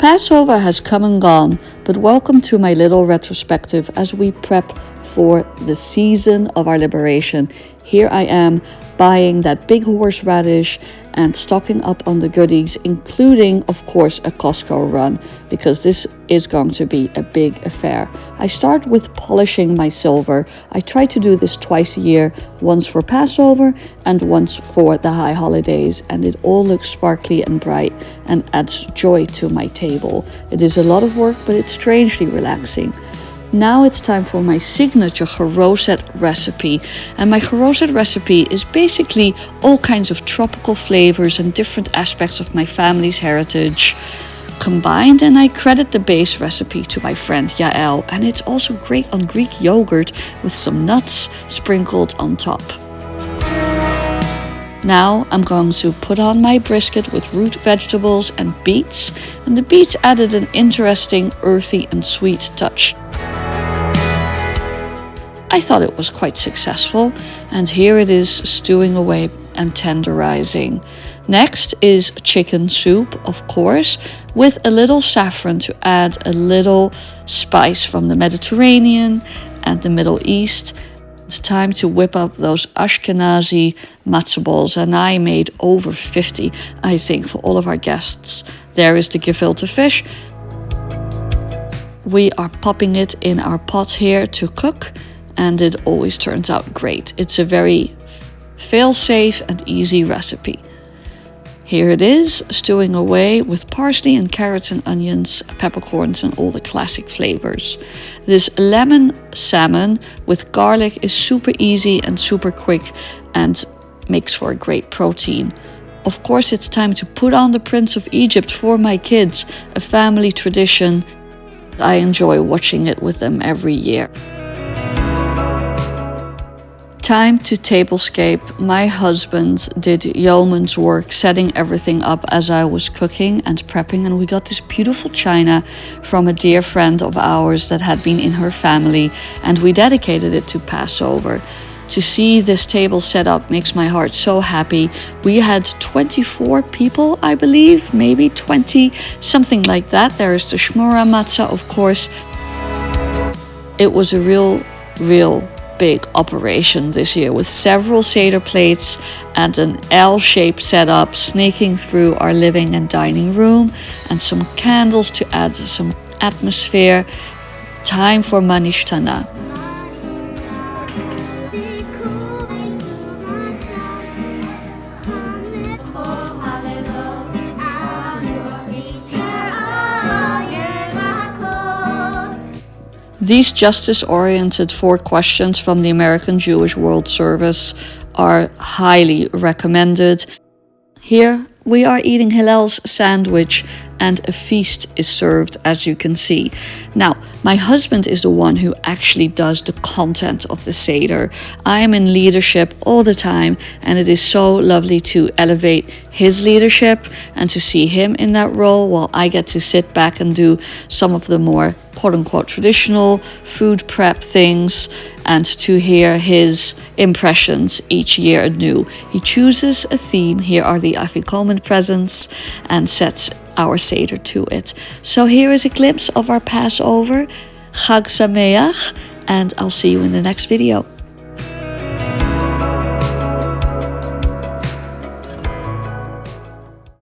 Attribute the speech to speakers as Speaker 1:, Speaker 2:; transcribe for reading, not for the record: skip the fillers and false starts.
Speaker 1: Passover has come and gone, but welcome to my little retrospective as we prep for the season of our liberation. Here I am buying that big horseradish and stocking up on the goodies, including, of course, a Costco run, because this is going to be a big affair. I start with polishing my silver. I try to do this twice a year, once for Passover and once for the high holidays, and it all looks sparkly and bright and adds joy to my table. It is a lot of work, but it's strangely relaxing. Now it's time for my signature geroset recipe. And my geroset recipe is basically all kinds of tropical flavors and different aspects of my family's heritage combined, and I credit the base recipe to my friend Yael, and it's also great on Greek yogurt with some nuts sprinkled on top. Now I'm going to put on my brisket with root vegetables and beets, and the beets added an interesting earthy and sweet touch. I thought it was quite successful, and here it is stewing away and tenderizing. Next is chicken soup, of course, with a little saffron to add a little spice from the Mediterranean and the Middle East. It's time to whip up those Ashkenazi matzah balls, and I made over 50, I think, for all of our guests. There is the gefilte fish. We are popping it in our pot here to cook, and it always turns out great. It's a very fail-safe and easy recipe. Here it is, stewing away with parsley and carrots and onions, peppercorns and all the classic flavors. This lemon salmon with garlic is super easy and super quick and makes for a great protein. Of course, it's time to put on the Prince of Egypt for my kids, a family tradition. I enjoy watching it with them every year. Time to tablescape. My husband did yeoman's work setting everything up as I was cooking and prepping, and we got this beautiful china from a dear friend of ours that had been in her family, and we dedicated it to Passover. To see this table set up makes my heart so happy. We had 24 people, I believe, maybe 20, something like that. There is the shmura matzah, of course. It was a real big operation this year, with several Seder plates and an L-shaped setup snaking through our living and dining room, and some candles to add some atmosphere. Time for manishtana. These justice-oriented 4 questions from the American Jewish World Service are highly recommended. Here we are eating Hillel's sandwich, and a feast is served, as you can see. Now, my husband is the one who actually does the content of the Seder. I am in leadership all the time, and it is so lovely to elevate his leadership and to see him in that role, while I get to sit back and do some of the more quote-unquote traditional food prep things, and to hear his impressions each year anew. He chooses a theme. Here are the Afikomen presents, and sets our Seder to it. So here is a glimpse of our Passover. Chag Sameach, and I'll see you in the next video.